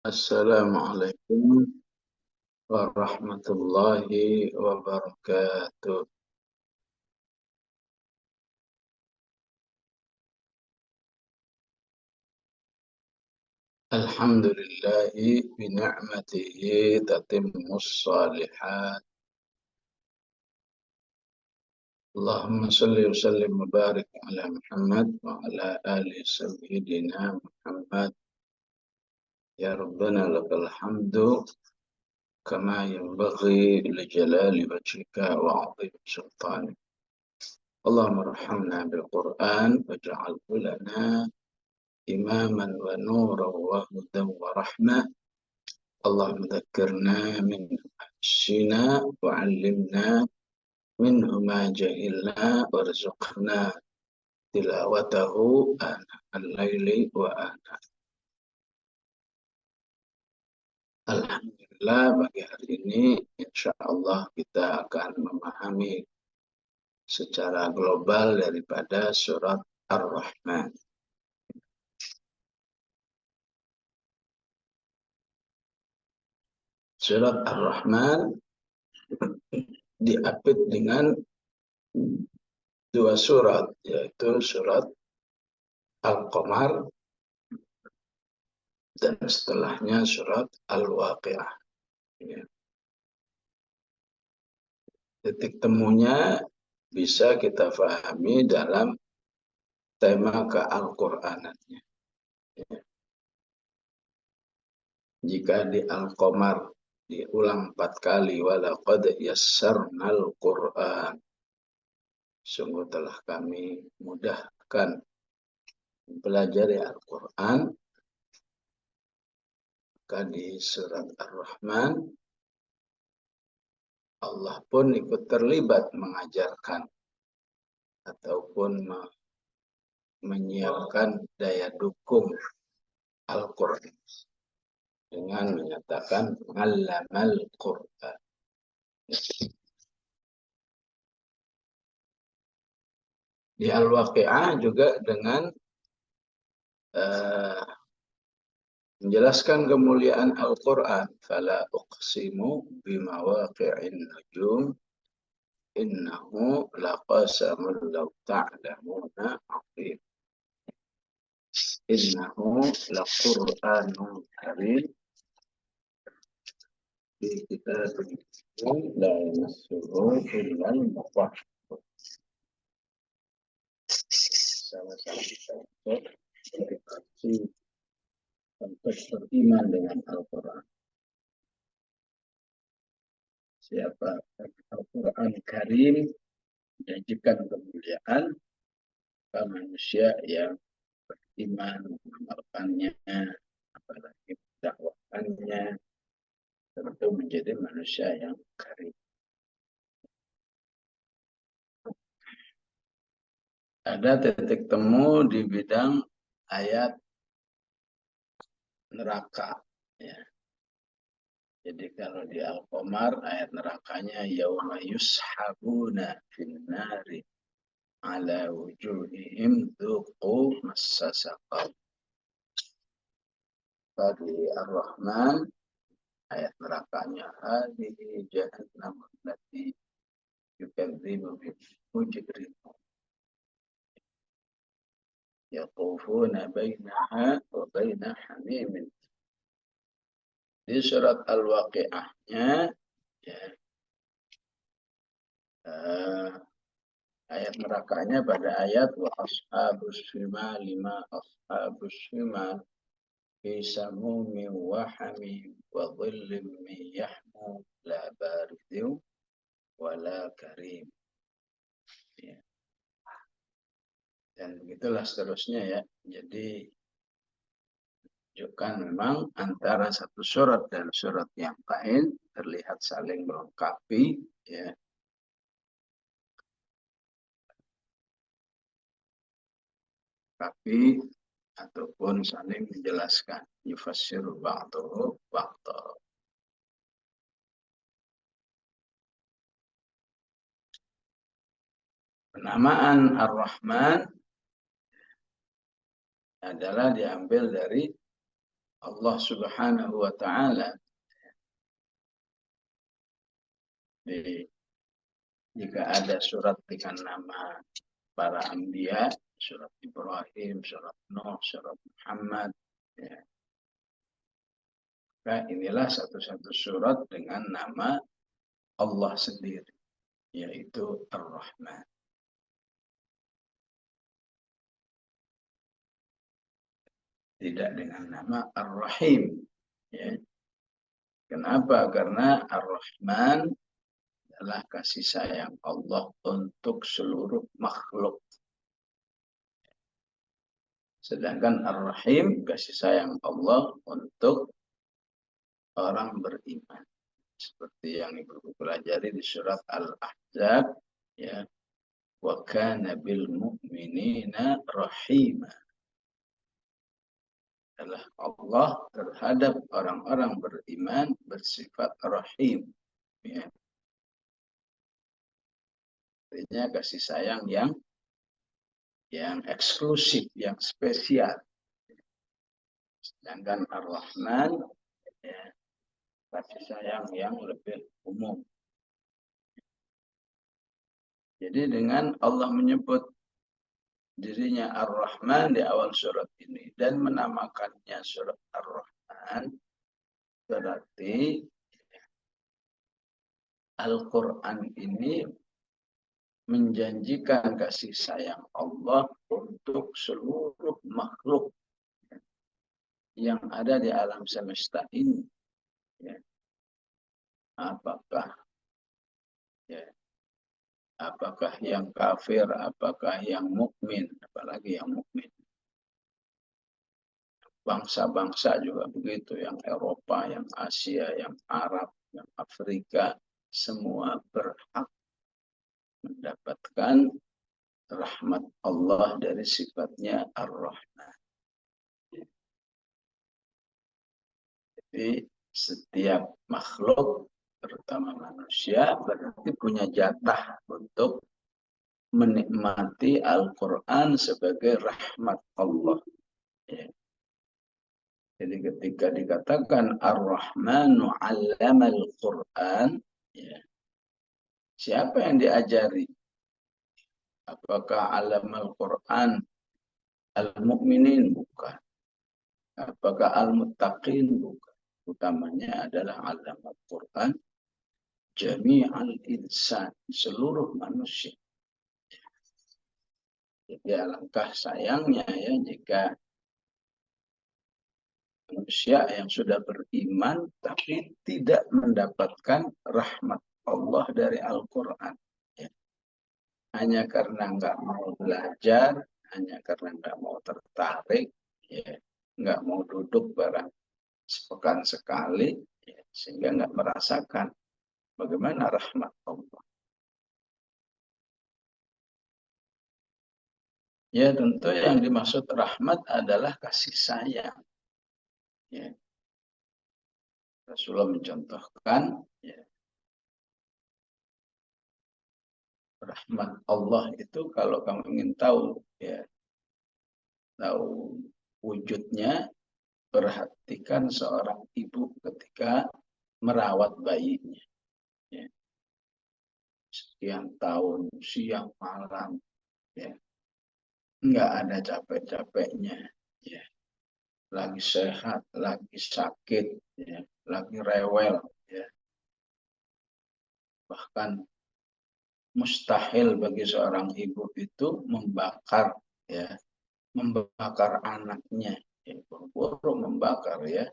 Assalamualaikum warahmatullahi wabarakatuh. Alhamdulillahi bini'matihi tatimmus salihat. Allahumma salli wa sallim wa barik ala Muhammad wa ala ali sayyidina Muhammad. Ya Rabbana lakal hamdu kama yanbaghi li jalali wajhika wa 'azim sultanik. Allahumma arhamna bil Qur'an waj'alhu lana imaman wa nuran wa hudan wa rahmah. Allahumma dzakirna min anfusina wa 'allimna minhu ma jahilna warzuqna tilawatahu ana al-laili wa ana. Alhamdulillah, pagi hari ini insya Allah kita akan memahami secara global daripada surat Ar-Rahman. Surat Ar-Rahman diapit dengan dua surat, yaitu surat Al-Qamar dan setelahnya surat Al-Waqiah. Ya. Titik temunya bisa kita pahami dalam tema ke-Al-Qur'anannya. Ya. Jika di Al-Qamar diulang 4 kali, walaqad yassarnal Qur'an, sungguh telah kami mudahkan mempelajari Al-Quran. Maka di surat Ar-Rahman Allah pun ikut terlibat mengajarkan ataupun menyiapkan daya dukung Al-Quran dengan menyatakan Allamal Quran. Di Al-Waqi'ah juga dengan menjelaskan kemuliaan Al-Quran. Fala uqsimu bimawaqi'in nujum innahu laqasamun law ta'lamuna 'azim. Innahu laqur'anun karim fi kitabin la yamassuhu illal mutahharun. Sama-sama kita untuk beriman dengan Al-Quran. Siapa Al-Quran Karim menjanjikan kemuliaan bagi manusia yang beriman, mengamalkannya, apalagi mendakwakannya, tentu menjadi manusia yang karim. Ada titik temu di bidang ayat neraka. Ya. Jadi kalau di Al-Qamar ayat nerakanya yauma yushabuna finnari ala wujuhihim dhuqu massa saqar. Di Ar-Rahman ayat nerakanya hadhihi jahannam allati yukadzibu biha mujrimun yatufuna bainaha wa baina hamimin. Di surat Al-Waqi'ahnya ya, ayat nerakanya pada ayat wa ashabus shimal lima ashabus shimal fi samumin wa hamim wa dhillim min yahmum la baridin wa la karim. Ya. Dan begitulah seterusnya ya. Jadi menunjukkan memang antara satu surat dan surat yang lain terlihat saling melengkapi ya. Tapi ataupun saling menjelaskan yufassiru ba'dahu ba'dahu. Penamaan Ar-Rahman adalah diambil dari Allah Subhanahu wa Ta'ala, jika ada surat dengan nama para anbiya, surat Ibrahim, surat Nuh, surat Muhammad, ya. Maka inilah satu-satu surat dengan nama Allah sendiri, yaitu Ar-Rahman. Tidak dengan nama Ar-Rahim. Ya. Kenapa? Karena Ar-Rahman adalah kasih sayang Allah untuk seluruh makhluk. Sedangkan Ar-Rahim, kasih sayang Allah untuk orang beriman. Seperti yang Ibu pelajari di surat Al-Ahzab, ya. Wa kana bil mu'minina rahima. Adalah Allah terhadap orang-orang beriman bersifat rahim. Ya. Artinya kasih sayang yang eksklusif, yang spesial. Sedangkan Ar-Rahman, ya, kasih sayang yang lebih umum. Jadi dengan Allah menyebut dirinya Ar-Rahman di awal surat ini dan menamakannya surat Ar-Rahman, berarti Al-Quran ini menjanjikan kasih sayang Allah untuk seluruh makhluk yang ada di alam semesta ini. Ya. Apakah ya, apakah yang kafir, apakah yang mukmin, apalagi yang mukmin. Bangsa-bangsa juga begitu, yang Eropa, yang Asia, yang Arab, yang Afrika, semua berhak mendapatkan rahmat Allah dari sifatnya Ar-Rahman. Jadi setiap makhluk, terutama manusia, berarti punya jatah untuk menikmati Al-Quran sebagai rahmat Allah. Ya. Jadi ketika dikatakan Ar-Rahmanu 'allamal Quran, ya, siapa yang diajari? Apakah 'allamal Quran al-mu'minin? Bukan. Apakah al-muttaqin? Bukan. Utamanya adalah 'allamal Quran jami'al insan, seluruh manusia. Jadi alangkah sayangnya ya jika manusia yang sudah beriman tapi tidak mendapatkan rahmat Allah dari Al-Quran. Ya. Hanya karena nggak mau belajar, hanya karena nggak mau tertarik, ya, nggak mau duduk barang sepekan sekali, ya, sehingga nggak merasakan bagaimana rahmat Allah. Ya tentu yang dimaksud rahmat adalah kasih sayang. Ya. Rasulullah mencontohkan, ya, rahmat Allah itu kalau kamu ingin tahu, ya, tahu wujudnya, perhatikan seorang ibu ketika merawat bayinya. Ya. Sekian tahun, siang malam, ya. Nggak ada capek-capeknya. Ya. Lagi sehat, lagi sakit, ya. Lagi rewel. Ya. Bahkan mustahil bagi seorang ibu itu membakar anaknya, ya, buru-buru membakar, ya,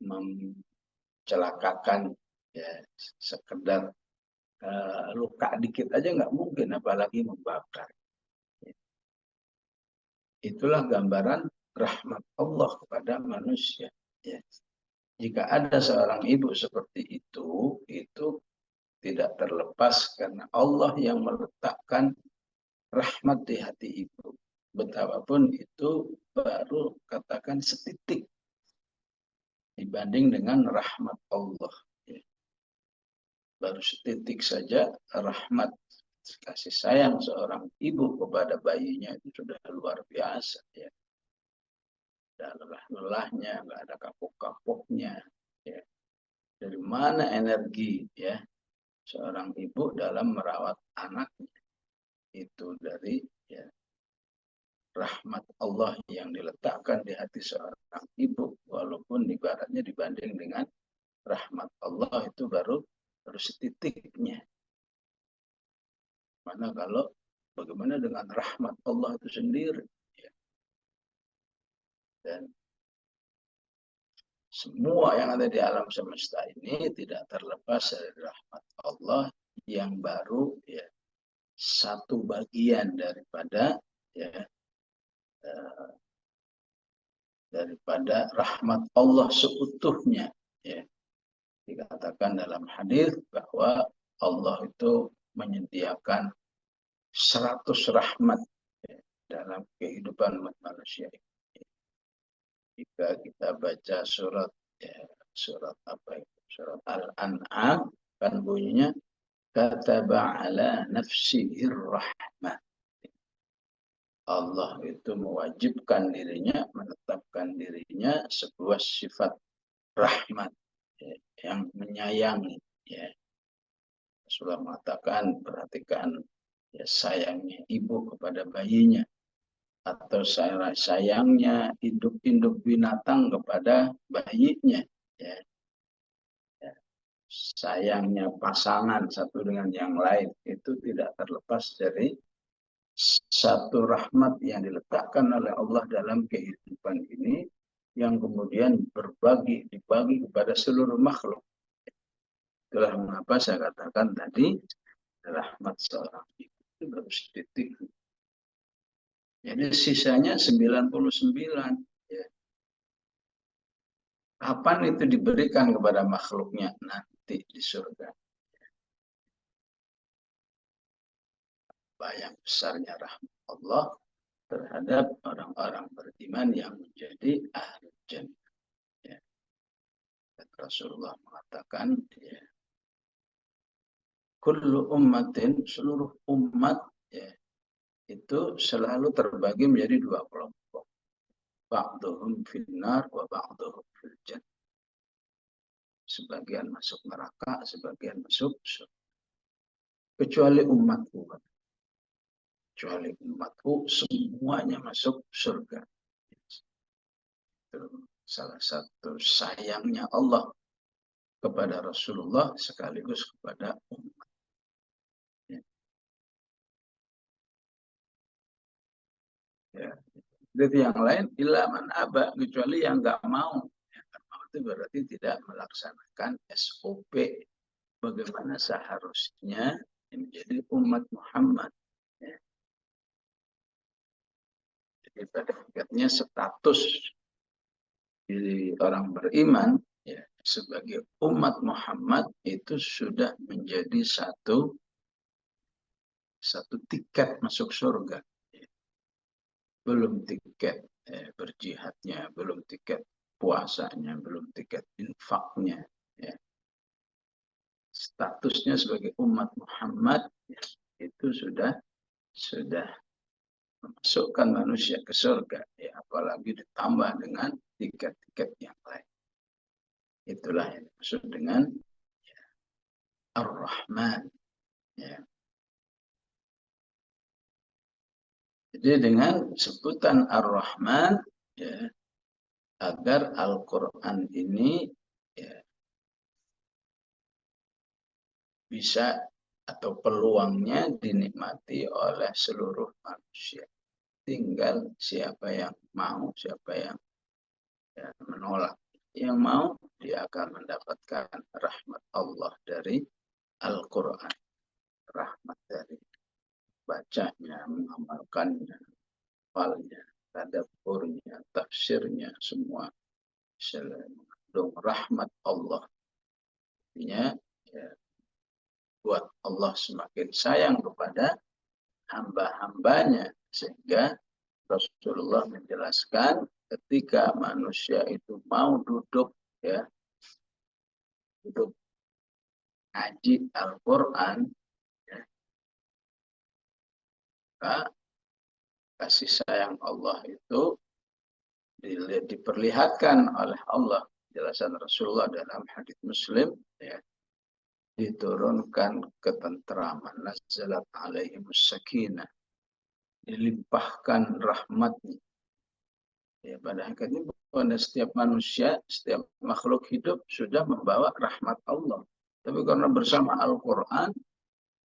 mencelakakan, ya, sekedar luka dikit aja nggak mungkin, apalagi membakar. Itulah gambaran rahmat Allah kepada manusia. Ya. Jika ada seorang ibu seperti itu tidak terlepas karena Allah yang meletakkan rahmat di hati ibu. Betapapun itu baru katakan setitik dibanding dengan rahmat Allah. Ya. Baru setitik saja rahmat kasih sayang seorang ibu kepada bayinya itu sudah luar biasa. Ya. ada lelah-lelahnya, nggak ada kapok-kapoknya. Ya. Dari mana energi ya seorang ibu dalam merawat anaknya? Itu dari ya, rahmat Allah yang diletakkan di hati seorang ibu, walaupun ibaratnya dibanding dengan rahmat Allah itu baru setitiknya. Mana kalau bagaimana dengan rahmat Allah itu sendiri? Ya. Dan semua yang ada di alam semesta ini tidak terlepas dari rahmat Allah yang baru ya satu bagian daripada rahmat Allah seutuhnya. Ya. Dikatakan dalam hadis bahwa Allah itu menyediakan 100 rahmat ya, dalam kehidupan manusia. Jika kita baca surat ya, surat apa itu? Surat Al-An'am kan bunyinya kataba ala nafsihir rahmah. Allah itu mewajibkan dirinya, menetapkan dirinya sebuah sifat rahmat ya, yang menyayangi. Ya. Rasulullah mengatakan, perhatikan ya, sayangnya ibu kepada bayinya, atau sayangnya induk-induk binatang kepada bayinya. Ya. Ya. Sayangnya pasangan satu dengan yang lain itu tidak terlepas dari satu rahmat yang diletakkan oleh Allah dalam kehidupan ini yang kemudian dibagi kepada seluruh makhluk. Itulah mengapa saya katakan tadi rahmat seorang ibu itu baru sedikit. Jadi sisanya 99. Ya. Kapan itu diberikan kepada makhluknya? Nanti di surga. Bayang besarnya rahmat Allah terhadap orang-orang beriman yang menjadi ahli jannah. Ya. Rasulullah mengatakan, ya, kullu ummatin, seluruh umat ya, itu selalu terbagi menjadi dua kelompok. Ba'duhum finnar wa ba'duhum fil jannah. Sebagian masuk neraka, sebagian masuk surga. Kecuali umatku. Kecuali umatku, semuanya masuk surga. Itu salah satu sayangnya Allah kepada Rasulullah sekaligus kepada umat. Ya. Ya. Jadi yang lain ilaman aba, kecuali yang nggak mau. Yang nggak mau itu berarti tidak melaksanakan SOP bagaimana seharusnya menjadi umat Muhammad. Ya. Jadi pada hakikatnya status diri orang beriman ya, sebagai umat Muhammad itu sudah menjadi satu tiket masuk surga. Belum tiket berjihadnya, belum tiket puasanya, belum tiket infaknya. Ya. Statusnya sebagai umat Muhammad ya, itu sudah memasukkan manusia ke surga. Ya, apalagi ditambah dengan tiket-tiket yang lain. Itulah yang dimaksud dengan ya, Ar-Rahman. Ya. Jadi dengan sebutan Ar-Rahman, ya, agar Al-Quran ini ya, bisa atau peluangnya dinikmati oleh seluruh manusia. Tinggal siapa yang mau, siapa yang ya, menolak. Yang mau, dia akan mendapatkan rahmat Allah dari Al-Quran. Rahmat dari bacanya, mengamalkannya, hafalnya, tadaburnya, tafsirnya, semua mengandung rahmat Allah. Artinya, ya, buat Allah semakin sayang kepada hamba-hambanya. Sehingga Rasulullah menjelaskan ketika manusia itu mau duduk, ya, duduk ngaji Al-Quran, ya, maka kasih sayang Allah itu diperlihatkan oleh Allah, jelasan Rasulullah dalam hadis Muslim, ya, diturunkan ketentraman, nazalat alaihimus sakinah, dilimpahkan rahmatnya. Ya, pada hakikatnya pada setiap manusia, setiap makhluk hidup sudah membawa rahmat Allah. Tapi karena bersama Al-Quran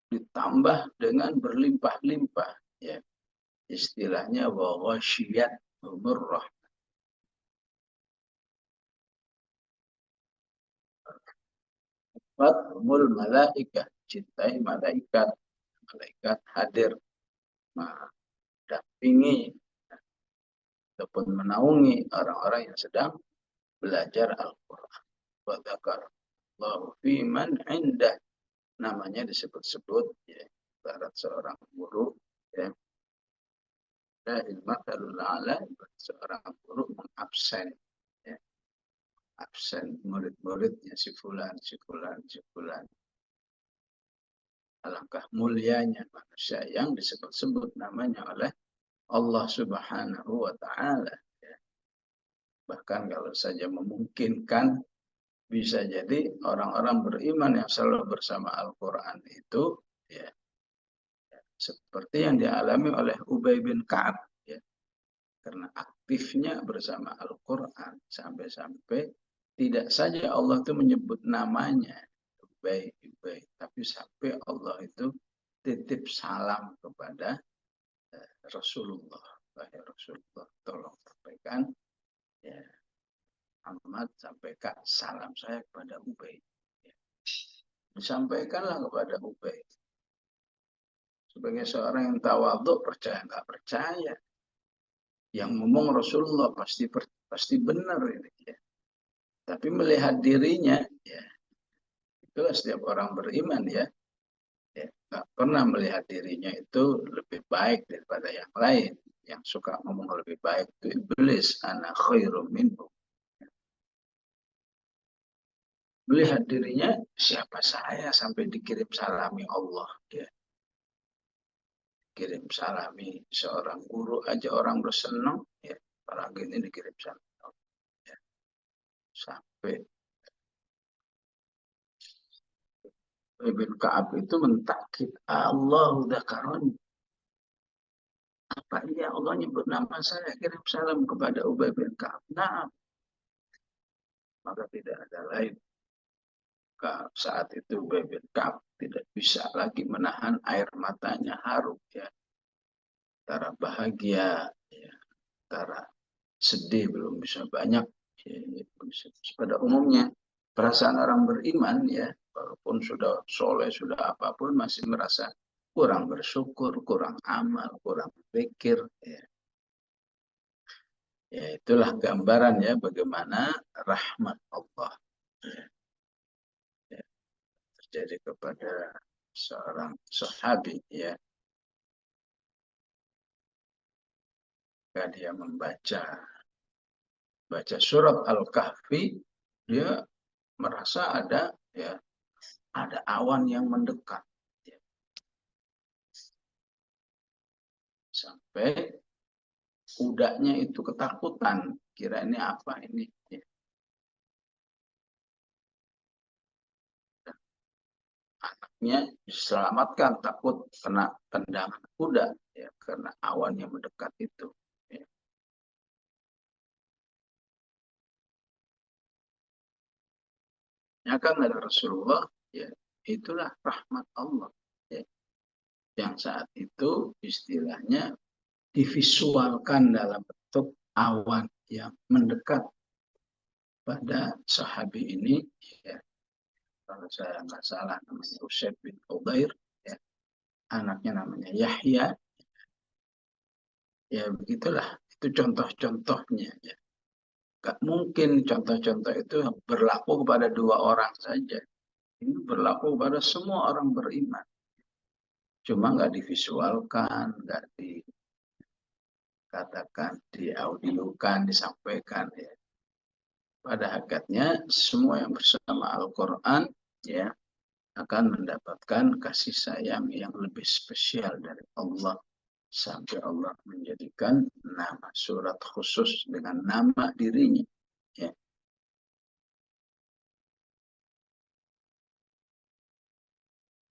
ditambah dengan berlimpah-limpah, ya, istilahnya wa ghasyiyat umur rahmat umul malaikah, cintai malaikat, malaikat hadir mendampingi ataupun menaungi orang-orang yang sedang belajar Al-Quran. Wa dzakarallahu fi man indah, namanya disebut-sebut, ya, barat seorang guru, ya, ilmatalul a'la, seorang guru mengabsen, ya, absen murid-muridnya si fulan, si fulan, si fulan. Alangkah mulianya manusia yang disebut-sebut namanya oleh Allah Subhanahu wa Ta'ala. Ya. Bahkan kalau saja memungkinkan, bisa jadi orang-orang beriman yang selalu bersama Al-Quran itu, ya, seperti yang dialami oleh Ubay bin Ka'ab, ya, karena aktifnya bersama Al-Quran sampai-sampai tidak saja Allah itu menyebut namanya Ubay, tapi sampai Allah itu titip salam kepada Rasulullah. Wahai Rasulullah, tolong sampaikan, ya, Muhammad, sampaikan salam saya kepada Ubay. Ya. Disampaikanlah kepada Ubay. Sebagai seorang yang tawadhu, percaya nggak percaya, yang ngomong Rasulullah pasti benar ini, ya. Tapi melihat dirinya, ya, itulah setiap orang beriman, ya, ya, nggak pernah melihat dirinya itu lebih baik daripada yang lain. Yang suka ngomong lebih baik itu iblis, ana khairum minhu. Melihat dirinya, siapa saya sampai dikirim salami Allah, ya. Kirim salami seorang guru aja orang bersenang, ya, apalagi ini dikirim salami Allah, ya. Sampai Ibn Ka'ab itu mentakid, Allahu dzakarani. Apa iya Allah nyebut nama saya, kirim salam kepada Ubay bin Ka'ab? Nah, maka tidak ada lain. Saat itu Ubay bin Ka'ab tidak bisa lagi menahan air matanya haru, ya. Antara bahagia, ya, antara sedih, belum bisa banyak, ya, pada umumnya perasaan orang beriman, ya, walaupun sudah soleh, sudah apapun, masih merasa kurang bersyukur, kurang amal, kurang pikir, ya. Ya, itulah gambaran, ya, bagaimana rahmat Allah, ya, ya, terjadi kepada seorang sahabi, ya. Ketika dia baca surat Al-Kahfi, dia merasa ada, ya, ada awan yang mendekat, ya. Sampai kudanya itu ketakutan, kira ini apa ini, ya. Anaknya diselamatkan, takut kena tendangan kuda, ya, karena awan yang mendekat itu, ya. Ya kan ada Rasulullah, ya, itulah rahmat Allah, ya, yang saat itu istilahnya divisualkan dalam bentuk awan yang mendekat pada sahabi ini, ya. Kalau saya nggak salah namanya Usaid bin Udair, ya. Anaknya namanya Yahya, ya, begitulah. Itu contoh-contohnya, ya. Gak mungkin contoh-contoh itu berlaku kepada dua orang saja. Ini berlaku kepada semua orang beriman. Cuma nggak divisualkan, nggak dikatakan, diaudiokan, disampaikan, ya. Pada hakikatnya semua yang bersama Al-Quran, ya, akan mendapatkan kasih sayang yang lebih spesial dari Allah sampai Allah menjadikan nama surat khusus dengan nama dirinya. Ya.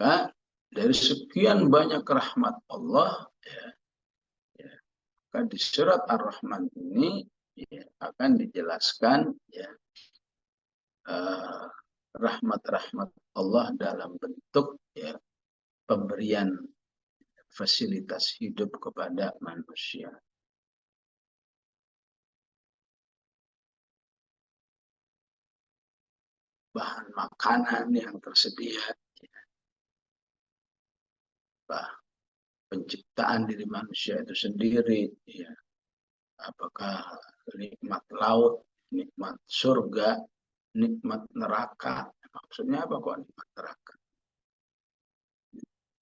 Maka dari sekian banyak rahmat Allah, ya, ya, maka di surat Ar-Rahman ini ya, akan dijelaskan ya, rahmat-rahmat Allah dalam bentuk ya, pemberian fasilitas hidup kepada manusia. Bahan makanan yang tersedia, penciptaan diri manusia itu sendiri, ya. Apakah nikmat laut, nikmat surga, nikmat neraka. Maksudnya apa kok nikmat neraka?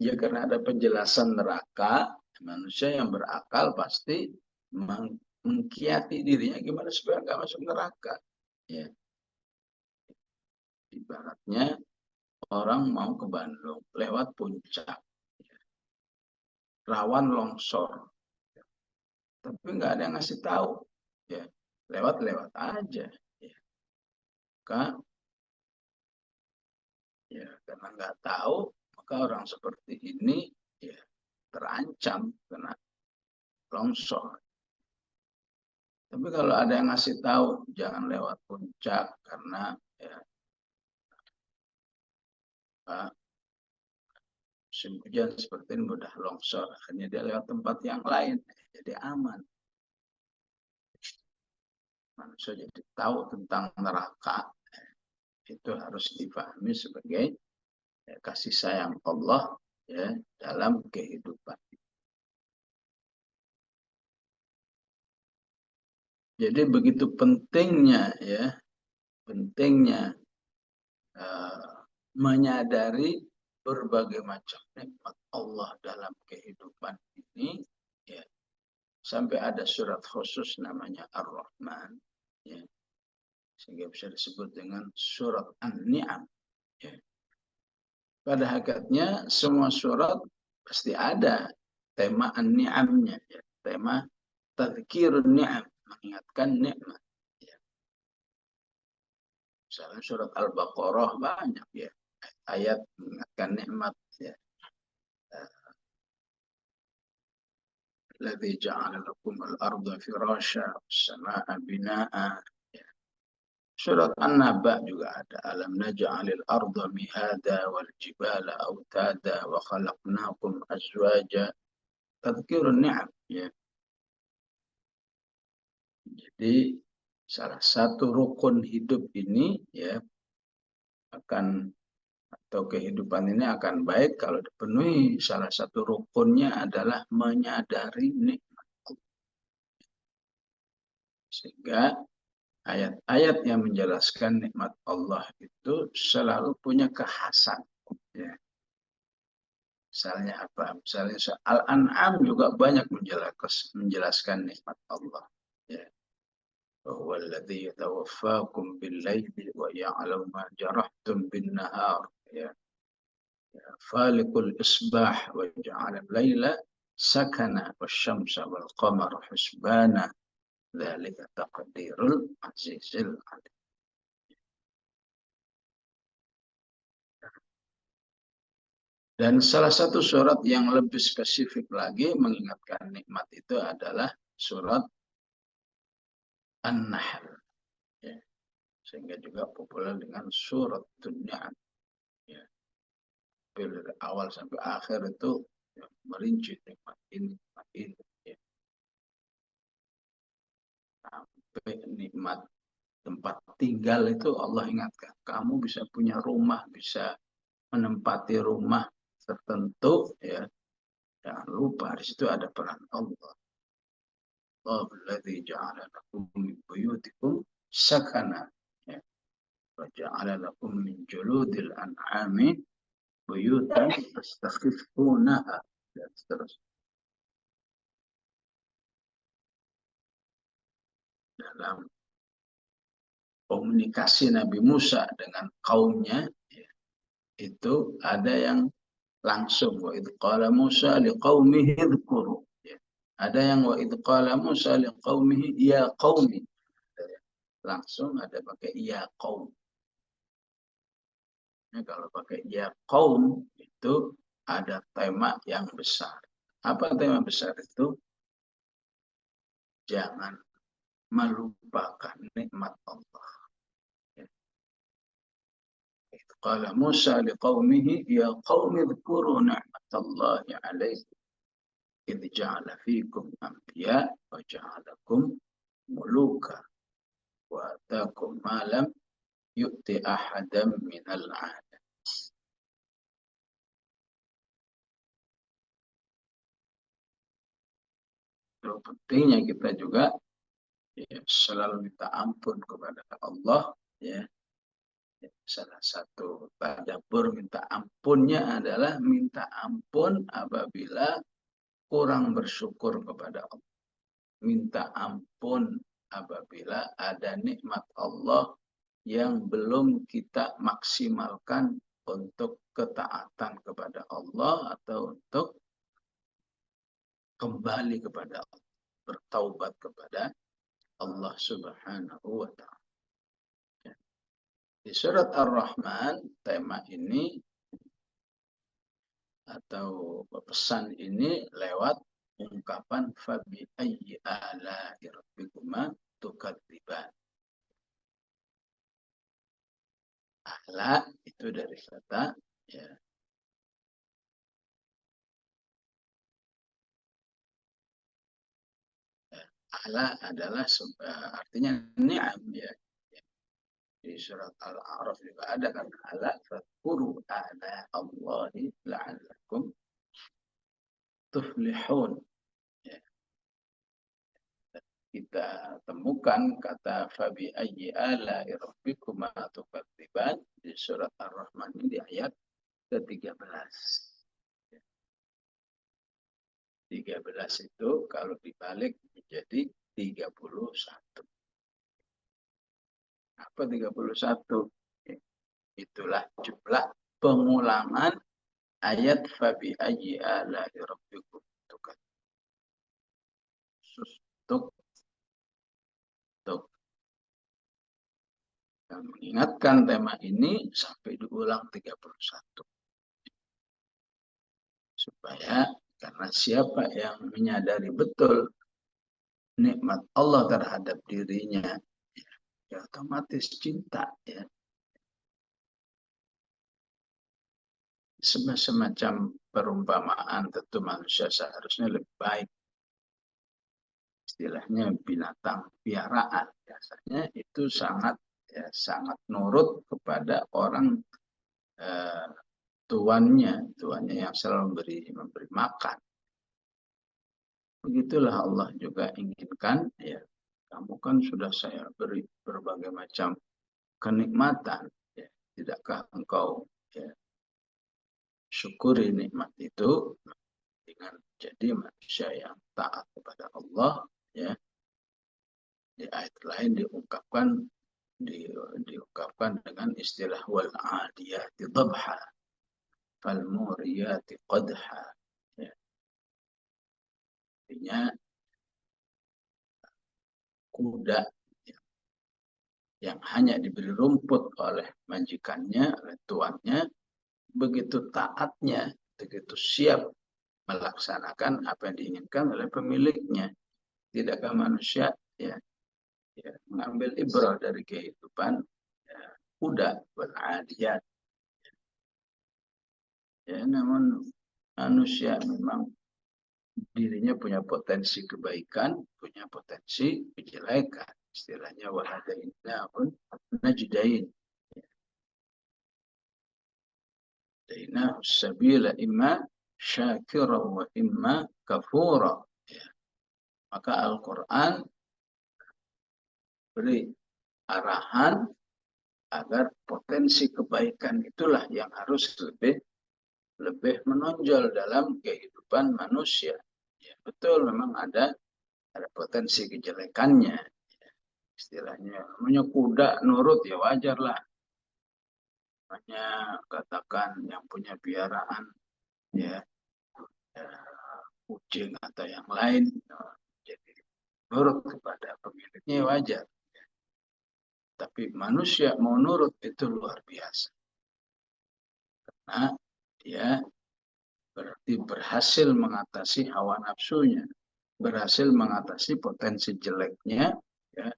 Ya karena ada penjelasan neraka, manusia yang berakal pasti mengkiati dirinya gimana supaya nggak masuk neraka. Ya. Ibaratnya orang mau ke Bandung lewat puncak, rawan longsor, tapi nggak ada yang ngasih tahu, ya lewat-lewat aja, ya. Maka ya karena nggak tahu, maka orang seperti ini ya terancam kena longsor. Tapi kalau ada yang ngasih tahu jangan lewat puncak karena ya musim hujan seperti ini mudah longsor, akhirnya dia lewat tempat yang lain, jadi aman. Manusia jadi tahu tentang neraka, itu harus dipahami sebagai ya, kasih sayang Allah ya dalam kehidupan. Jadi begitu pentingnya ya, pentingnya menyadari berbagai macam nikmat Allah dalam kehidupan ini, ya, sampai ada surat khusus namanya Ar-Rahman, ya, sehingga bisa disebut dengan surat An-Ni'am. Ya. Pada hakikatnya semua surat pasti ada tema An-Ni'amnya, ya, tema tadzkirun ni'am, mengingatkan nikmat. Ya. Misalnya surat Al-Baqarah banyak ya ayat mengingatkan nikmat, ya. Alladzi ja'ala lakum al-ardha firasya was-samaa'a binaa'a. Ya. Surat An-Naba juga ada. Alam naj'alil arda mihada wal jibala autada wa khalaqnakum azwaja. Tadhkirun ni'am. Ya. Jadi salah satu rukun hidup ini ya akan atau kehidupan ini akan baik kalau dipenuhi. Salah satu rukunnya adalah menyadari nikmat Allah. Sehingga ayat-ayat yang menjelaskan nikmat Allah itu selalu punya kekhasan. Ya. Misalnya apa? Misalnya Al-An'am juga banyak menjelaskan nikmat Allah. Ya. وهو الذي يتوفاكم بالليل ويعلم ما جرحتم بالنهار. Ya. فالق الإصباح وجعل الليل سكنا والشمس والقمر حسبانا ذلك تقدير العزيز العليم. Dan salah satu surat yang lebih spesifik lagi mengingatkan nikmat itu adalah surat An-Nahl. Ya. Sehingga juga populer dengan surat Ni'am. Ya. Dari awal sampai akhir itu ya, merinci nikmat ini, nikmat ini. Ya. Sampai nikmat tempat tinggal itu Allah ingatkan. Kamu bisa punya rumah, bisa menempati rumah tertentu, ya. Jangan lupa di situ ada peran Allah. Alladzi ja'ala lakum min buyutikum sakana. Ya. Wa ja'ala lakum min juludil an'ami buyutan tastakhiffunaha. Dan seterusnya. Dalam komunikasi Nabi Musa dengan kaumnya, ya, itu ada yang langsung. Wa idh qala Musa liqaumihi dzkuru. Ya. Ada yang wa idh qala Musa liqaumihi ya qaumi. Langsung ada pakai ya qaum. Nah, kalau pakai ya qaum itu ada tema yang besar. Apa tema besar itu? Jangan melupakan nikmat Allah. Qala Musa liqaumihi ya qaumi dzkuru ni'matallahi 'alaikum idh ja'ala fikum anbiya wa ja'alakum muluka wa ataakum ma lam yu'ti ahadan minal 'alamin. Pentingnya kita juga ya, selalu minta ampun kepada Allah ya. Salah satu tadabbur minta ampunnya adalah minta ampun apabila kurang bersyukur kepada Allah. Minta ampun apabila ada nikmat Allah yang belum kita maksimalkan untuk ketaatan kepada Allah atau untuk kembali kepada Allah, bertaubat kepada Allah Subhanahu wa Ta'ala. Di surat Ar-Rahman, tema ini atau pesan ini lewat ungkapan fabi ayyi ala'i rabbikuma tukadziban. Ala itu dari kata ya. Ala adalah artinya ni'am ya. Di surat Al-A'raf juga ada kan ala fadhkuru ala Allahi la'allakum tuflihun. Ya. Kita temukan kata fabi ayyi ala'i rabbikuma tukadziban di surat Ar-Rahman ini di ayat ke-13. 13 itu kalau dibalik menjadi 31. Apa 31? Itulah jumlah pengulangan ayat fabi ayyi ala'i rabbikum untuk mengingatkan tema ini sampai diulang 31. Supaya karena siapa yang menyadari betul nikmat Allah terhadap dirinya, ya otomatis cinta ya. Semacam perumpamaan tentu manusia seharusnya lebih baik. Istilahnya binatang piaraan. Biasanya itu sangat nurut kepada orang tuannya yang selalu memberi makan. Begitulah Allah juga inginkan ya. Kamu kan sudah saya beri berbagai macam kenikmatan. Ya. Tidakkah engkau ya, syukuri nikmat itu dengan jadi manusia yang taat kepada Allah ya. Di ayat lain diungkapkan dengan istilah wal adiyati dhabha fal muriyati qadha ya. Artinya kuda ya, yang hanya diberi rumput oleh majikannya, oleh tuannya, begitu taatnya, begitu siap melaksanakan apa yang diinginkan oleh pemiliknya. Tidakkah manusia ya mengambil ibrah dari kehidupan ya, kuda beradiyat. Ya, namun manusia memang dirinya punya potensi kebaikan, punya potensi kejelekan. Istilahnya wahadainna pun najdain. Daina sabila imma syakira wa imma kafura. Ya. Maka Al-Quran beri arahan agar potensi kebaikan itulah yang harus lebih menonjol dalam kehidupan manusia. Ya, betul memang ada potensi kejelekannya. Ya, istilahnya, namanya kuda nurut ya wajar lah. Namanya katakan yang punya piaraan ya, kucing atau yang lain, jadi nurut kepada pemiliknya wajar. Tapi manusia mau nurut itu luar biasa. Karena dia berarti berhasil mengatasi hawa nafsunya, berhasil mengatasi potensi jeleknya, ya,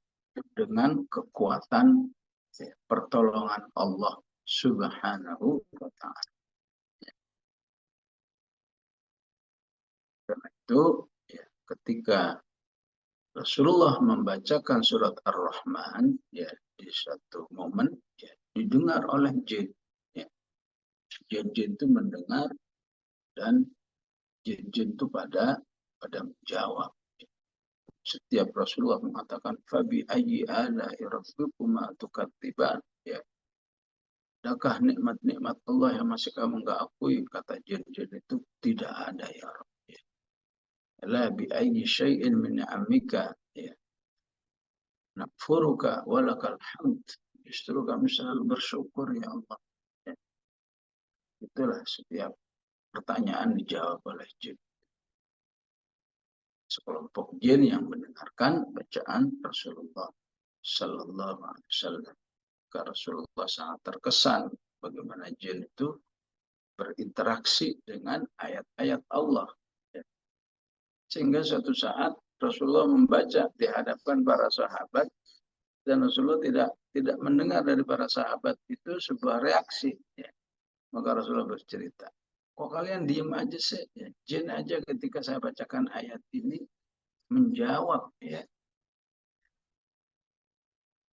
dengan kekuatan, ya, pertolongan Allah Subhanahu wa Ta'ala. Karena itu, ya, ketika Rasulullah membacakan surat Ar-Rahman, ya, di satu momen, ya, didengar oleh jin. Ya. Jin-jin itu mendengar, dan jin-jin itu pada menjawab. Setiap Rasulullah mengatakan fabi ayyi ala'i rabbikuma tukadziban, ya. Adakah nikmat-nikmat Allah yang masih kamu enggak akui? Kata jin-jin itu tidak ada, ya Rabb. Ya. La bi ayyi syai'in min ni'amika, ya. Nakfuruka walakal hamd. Justru kami selalu bersyukur, ya Allah. Ya. Itulah setiap pertanyaan dijawab oleh jin. Sekelompok jin yang mendengarkan bacaan Rasulullah Sallallahu Alaihi Wasallam. Karena Rasulullah sangat terkesan bagaimana jin itu berinteraksi dengan ayat-ayat Allah. Sehingga suatu saat Rasulullah membaca di hadapan para sahabat, dan Rasulullah tidak mendengar dari para sahabat itu sebuah reaksi. Maka Rasulullah bercerita, kok kalian diem aja sih? Jin aja ketika saya bacakan ayat ini menjawab, ya.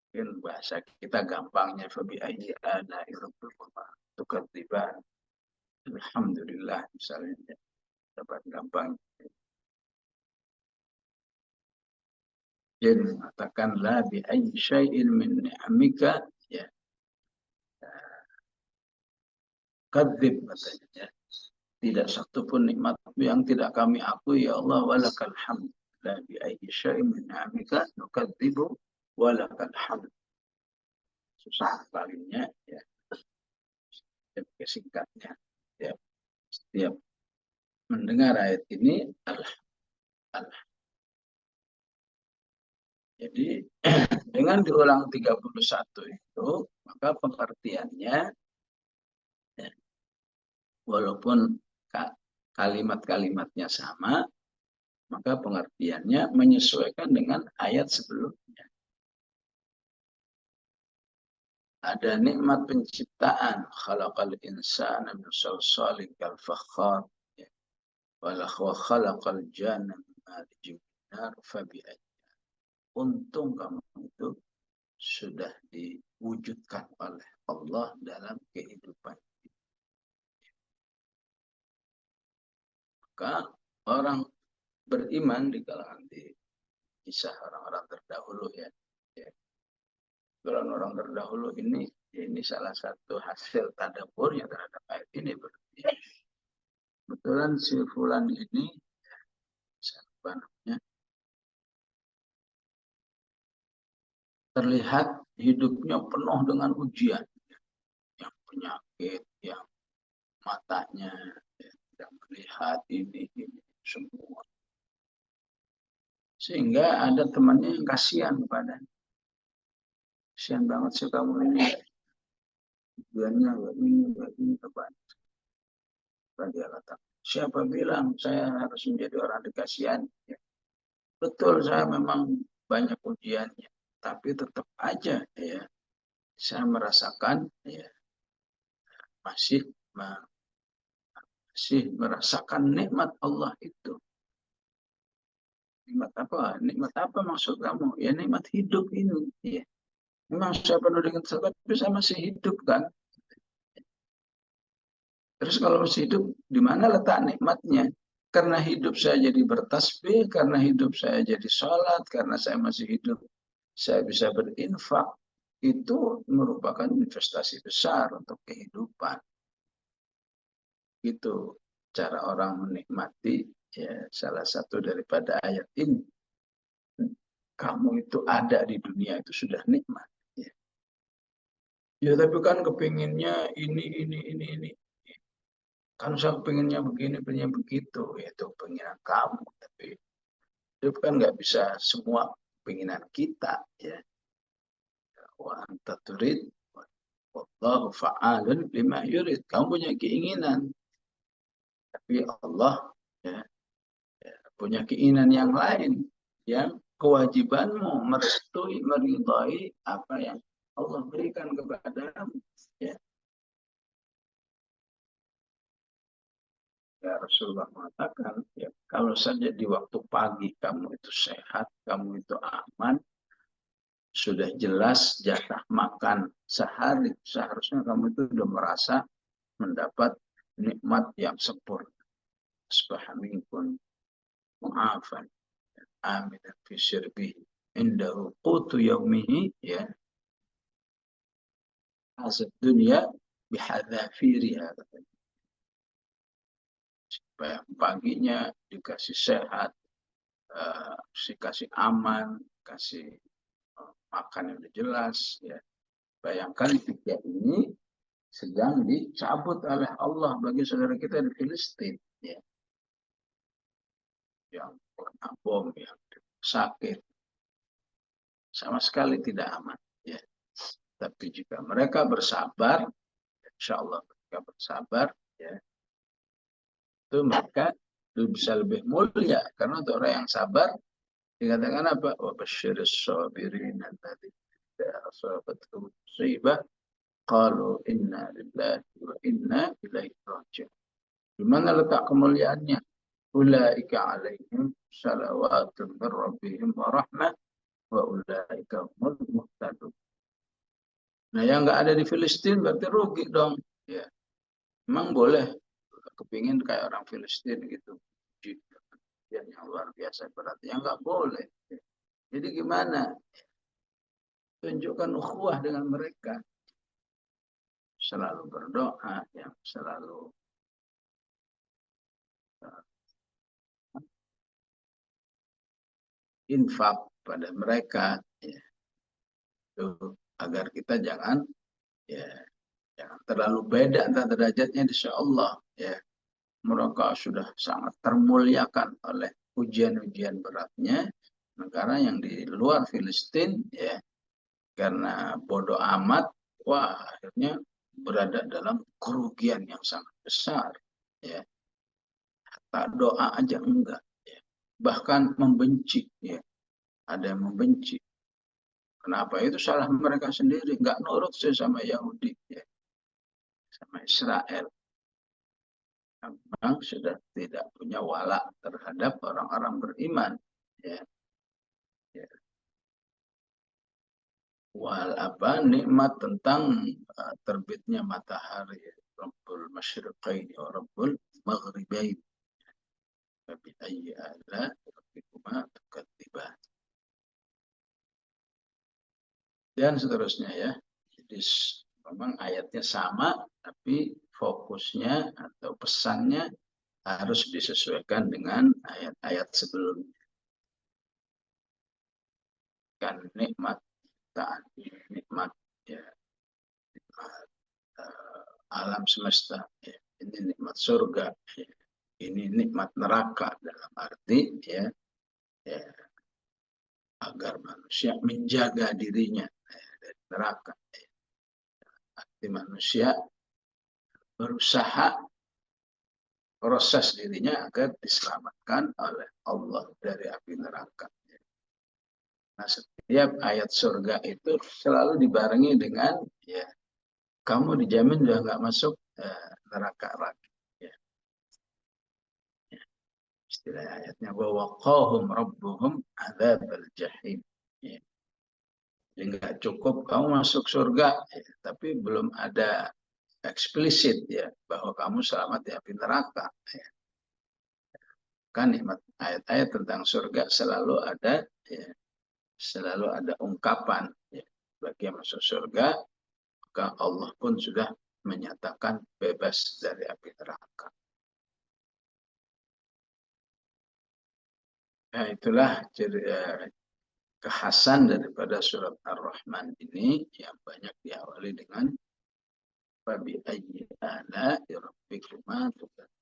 Mungkin bahasa kita gampangnya fabi ayyi ala'i rabbikuma tukadziban. Alhamdulillah misalnya, dapat gampang. Jin mengatakan la bi ayyi syai'in min ni'amika, ya. Kadzib katanya, ya. Tidak satu pun nikmat yang tidak kami akui, ya Allah, walakal hamd. La bi ayyi syai'in min ni'amika nukadzibu walakal hamd. Susah palingnya, ya. Singkatnya, ya. Setiap mendengar ayat ini, Allah. Jadi dengan diulang 31 itu, maka pengertiannya, ya, walaupun kalimat-kalimatnya sama, maka pengertiannya menyesuaikan dengan ayat sebelumnya. Ada nikmat penciptaan, khalaqal insana min salsalin kal fakhar, wa khalaqal janna min marijin nar fabi ayyi. Untung kamu itu sudah diwujudkan oleh Allah dalam kehidupan. Maka orang beriman di kalangan di kisah orang-orang terdahulu, ya. Orang-orang terdahulu ini salah satu hasil tadaburnya terhadap ayat ini. Berarti kebetulan si fulan ini, siapa namanya, terlihat hidupnya penuh dengan ujian, yang penyakit, yang matanya tidak melihat, ini semua. Sehingga ada temannya yang kasihan kepadanya. Kasihan banget sih kamu ini. Tujuannya ini kepada. Dia kata, siapa bilang saya harus menjadi orang dikasihan? Ya. Betul, saya memang banyak ujiannya, tapi tetap aja, ya, saya merasakan, ya, masih merasakan nikmat Allah itu. Nikmat apa? Nikmat apa maksud kamu? Ya nikmat hidup ini. Ya. Memang saya penuh dengan sabar, tapi saya masih hidup kan. Terus kalau masih hidup, di mana letak nikmatnya? Karena hidup saya jadi bertasbih, karena hidup saya jadi sholat, karena saya masih hidup, saya bisa berinfak. Itu merupakan investasi besar untuk kehidupan. Itu cara orang menikmati, ya, salah satu daripada ayat ini. Kamu itu ada di dunia itu sudah nikmat. Ya, ya tapi kan kepinginnya ini. kan saya pengennya begini, pengennya begitu, itu pengenan kamu. Tapi itu kan nggak bisa semua pengenan kita, ya. Wa anta turid, wallahu fa'alun lima yurid. Kamu punya keinginan, tapi Allah, ya, punya keinginan yang lain, yang kewajibanmu merestui, meridai apa yang Allah berikan kepadamu. Ya. Ya, Rasulullah mengatakan, ya, kalau saja di waktu pagi kamu itu sehat, kamu itu aman, sudah jelas jatah makan sehari, seharusnya kamu itu sudah merasa mendapat nikmat yang sempurna. Asbahaminkum mu'afan, aminan fi sirbihi, indahu qutu yaumihi, ya, hasad dunia bihadzafiriha. Supaya paginya dikasih sehat, dikasih aman, kasih makan yang udah jelas, ya. Bayangkan ketika ini sedang dicabut oleh Allah bagi saudara kita di Filistin, ya, yang kena bom, yang sakit, sama sekali tidak aman, ya. Tapi jika mereka bersabar, insya Allah mereka bersabar, ya, itu mereka bisa lebih mulia, karena untuk orang yang sabar dikatakan apa? Wa basyiris sabirin alladzina asabatuhum musibah qalu inna lillahi wa inna ilaihi raji'un. Di mana letak kemuliaannya? Ulaika alaihim salawatun min rabbihim wa rahmah wa ulaika humul muhtadun. Nah, yang nggak ada di Filistin berarti rugi dong. Ya, memang boleh kepingin kayak orang Filistin gitu. Yang luar biasa berarti yang nggak boleh. Jadi gimana? Tunjukkan ukhuwah dengan mereka. Selalu berdoa, yang selalu infak pada mereka, ya, itu agar kita jangan, ya, jangan terlalu beda antara derajatnya di Allah, ya. Mereka sudah sangat termuliakan oleh ujian-ujian beratnya negara yang di luar Filistin, ya, karena bodoh amat, wah, akhirnya berada dalam kerugian yang sangat besar, ya. Tak doa aja enggak, ya. Bahkan membenci, ya, ada yang membenci. Kenapa? Itu salah mereka sendiri, nggak nurut sih sama Yahudi, ya, sama Israel. Memang sudah tidak punya wala terhadap orang-orang beriman, ya. Ya. Wal apa nikmat tentang terbitnya matahari, Rabbul Masyriqaini wa Rabbul Maghribaini, Fabi ayyi ala rabbikuma tukadziban, dan seterusnya, ya. Jadi memang ayatnya sama, tapi fokusnya atau pesannya harus disesuaikan dengan ayat-ayat sebelumnya. Kan nikmat taat, nikmat, ya, nikmat alam semesta, ya. Ini nikmat surga, ya. Ini nikmat neraka dalam arti, ya, ya, agar manusia menjaga dirinya, ya, dari neraka. Ya. Arti manusia berusaha proses dirinya agar diselamatkan oleh Allah dari api neraka. Nah, setiap ayat surga itu selalu dibarengi dengan, ya, kamu dijamin sudah nggak masuk neraka lagi. Ya. Ya. Istilah ayatnya bahwa waqahum rabbuhum adzabal jahim. Ya. Jadi nggak cukup kamu masuk surga, ya, tapi belum ada eksplisit, ya, bahwa kamu selamat di api neraka. Ya. Kan nikmat ayat-ayat tentang surga selalu ada, ya, selalu ada ungkapan, ya, bagi yang masuk surga, maka Allah pun sudah menyatakan bebas dari api neraka. Nah, itulah kekhasan daripada surat Ar-Rahman ini yang banyak diawali dengan Fabi'ayyi ala'i rabbikuma tukadziban.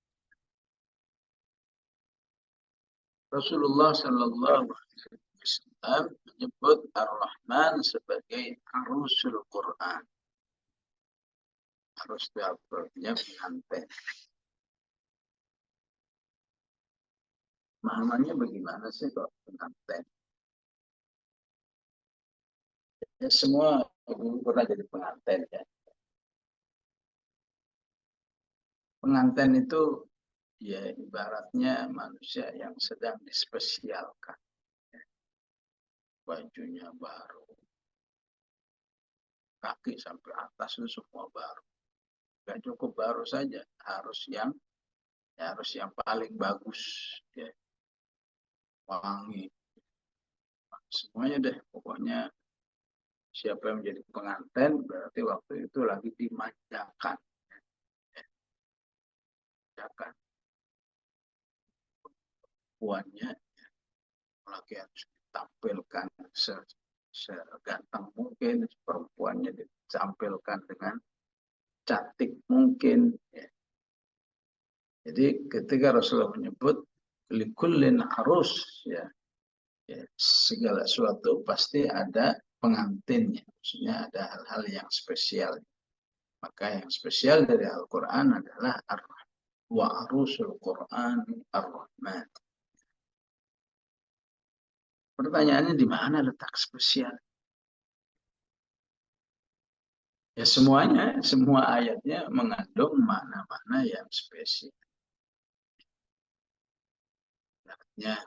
Rasulullah Shallallahu Alaihi Wasallam menyebut Ar-Rahman sebagai arusul Quran. Arus itu artinya pengantin. Pemahamannya bagaimana sih kok pengantin? Ya, semua guru pernah jadi pengantin ya. Pengantin itu ya ibaratnya manusia yang sedang dispesialkan. Bajunya baru, kaki sampai atas itu semua baru. Gak cukup baru saja, harus yang paling bagus, ya, wangi, semuanya deh. Pokoknya siapa yang menjadi pengantin berarti waktu itu lagi dimanjakan, puannya lagi harus ditampilkan seganteng mungkin, perempuannya ditampilkan dengan cantik mungkin. Ya. Jadi ketika Rasulullah menyebut likullin harus, ya, segala sesuatu pasti ada pengantinnya, maksudnya ada hal-hal yang spesial. Maka yang spesial dari Al-Quran adalah wa arusul Quran Ar-Rahman. Pertanyaannya di mana letak spesial? Ya semuanya, semua ayatnya mengandung makna-makna yang spesial. Artinya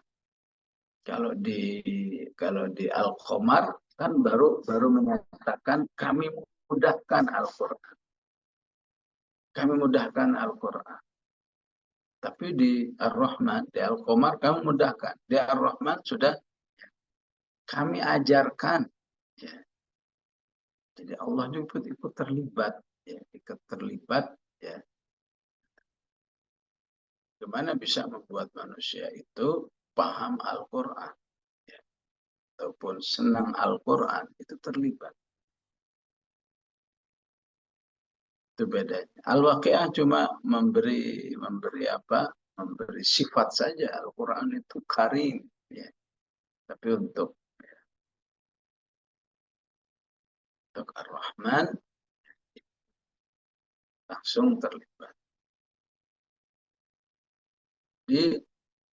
kalau di Al-Qamar kan baru menyatakan kami mudahkan Al-Quran. Kami mudahkan Al-Quran. Tapi di Ar-Rahman, di Al-Qamar kami mudahkan. Di Ar-Rahman sudah kami ajarkan. Ya. Jadi Allah juga ikut terlibat. Ya. Ikut terlibat. Ya. Bagaimana bisa membuat manusia itu paham Al-Quran. Ya. Ataupun senang Al-Quran. Itu terlibat. Itu bedanya. Al-Waqi'ah cuma memberi sifat saja. Al-Quran itu karim. Ya. Tapi untuk Ar-Rahman langsung terlibat. Jadi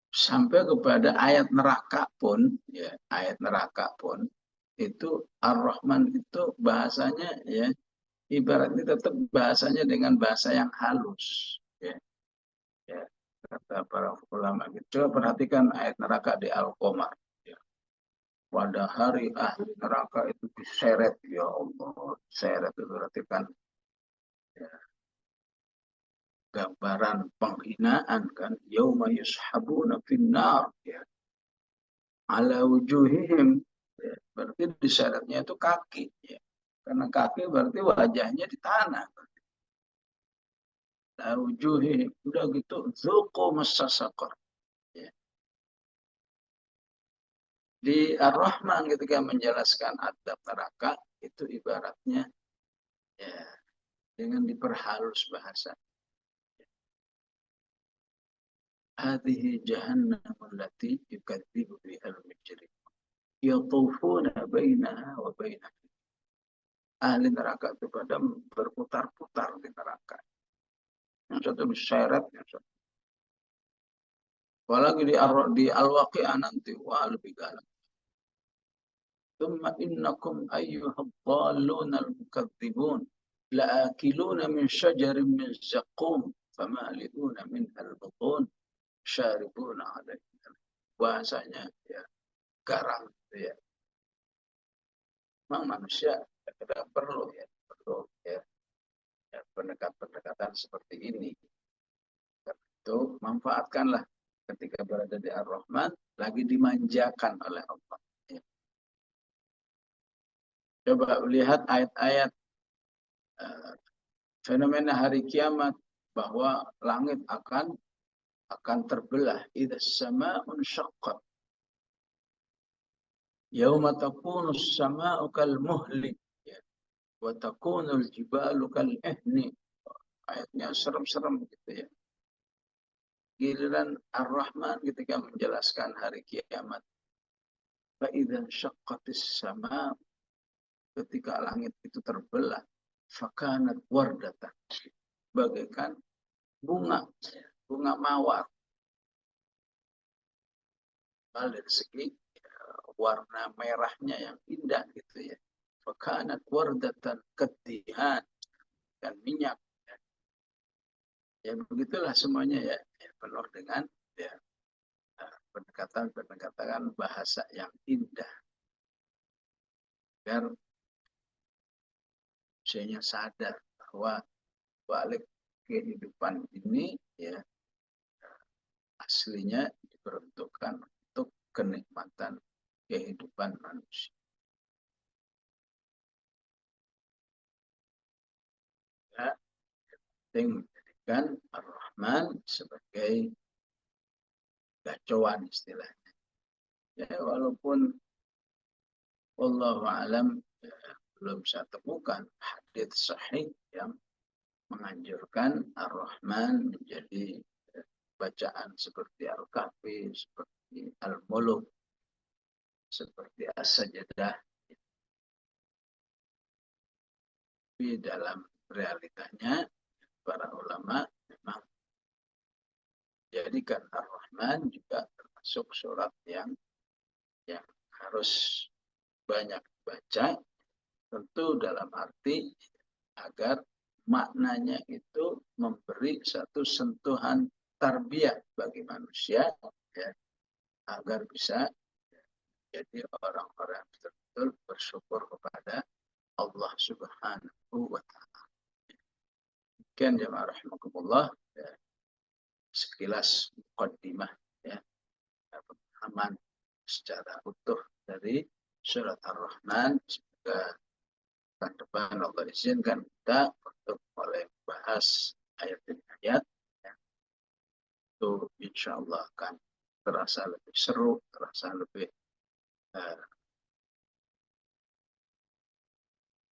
sampai kepada ayat neraka pun, ya, ayat neraka pun itu Ar-Rahman itu bahasanya ya ibaratnya tetap bahasanya dengan bahasa yang halus. Ya, ya, kata para ulama gitu. Coba perhatikan ayat neraka di Al-Qamar. Ya. Pada hari ahli neraka itu diseret, ya Allah, diseret itu berarti kan ya, gambaran penghinaan kan, yauma yushabuna finnar, ya, ala wujuhihim, ya, berarti diseretnya itu kaki, ya. Karena kaki berarti wajahnya di tanah. Ala wujuhihim, udah gitu zuqu massasaqar, ya. Di Ar-Rahman ketika menjelaskan adab neraka itu ibaratnya ya dengan diperhalus bahasa. Hadhihi jahannam allati yukadzibu bihal mujrim. Yatufuna bainaha wa bainaha. Ahli neraka itu pada berputar-putar di neraka. Yang satu diseret, yang satu. Apalagi di Al-Waqi'ah nanti, wah lebih galak. Thumma innakum ayyuhad dhaluna al-mukadzibun la'akiluna min syajarin min zaqqum famali'una min al-butun syaribuna alaihi. Bahasanya ya garam, ya. Memang manusia tidak perlu ya pendekatan seperti ini. Itu manfaatkanlah ketika berada di Ar-Rahman lagi dimanjakan oleh Allah. Ya. Coba lihat ayat-ayat fenomena hari kiamat bahwa langit akan terbelah. Idza as-samaa'u insyaqqat. Yauma takunu as-samaa'u kal muhli. Wa takunul jibalu kal ihni. Ayatnya serem-serem gitu ya. Giliran Ar-Rahman ketika menjelaskan hari kiamat. Fa idzan syaqqatis sama, ketika langit itu terbelah, fakanat wardatan, bagaikan bunga mawar. Dari segi warna merahnya yang indah gitu ya. Fakanat wardatan ketihan, dan minyak. Ya begitulah semuanya ya, ya penuh dengan ya pendekatan bahasa yang indah agar saya sadar bahwa balik kehidupan ini ya aslinya diperuntukkan untuk kenikmatan kehidupan manusia. Ya, penting menjadikan Ar-Rahman sebagai gacauan istilahnya. Ya, walaupun wallahu alam ya, belum saya temukan hadits sahih yang menganjurkan Ar-Rahman menjadi bacaan seperti Al-Kahfi, seperti Al-Muluk, seperti As-Sajadah. Tapi dalam realitanya para ulama memang jadikan Ar-Rahman juga termasuk surat yang harus banyak baca, tentu dalam arti agar maknanya itu memberi satu sentuhan tarbiyah bagi manusia ya, agar bisa jadi orang-orang betul-betul bersyukur kepada Allah Subhanahu wa taala. Demikian jemaah rahimakumullah ya, sekilas mukaddimah ya, pemahaman secara utuh dari surat Ar-Rahman. Semoga tahun depan Allah izinkan kita untuk mulai membahas ayat demi ayat ya. Itu insya Allah akan terasa lebih seru, terasa lebih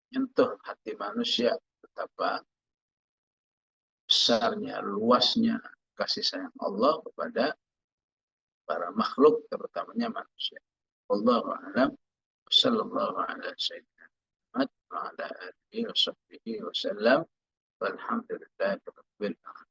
menyentuh hati manusia betapa besarnya, luasnya kasih sayang Allah kepada para makhluk, terutamanya manusia. Wallahu a'lam. Sallallahu ala sayyidina Muhammad wa ala alihi wa sahbihi wa sallam. Walhamdulillahi rabbil alamin.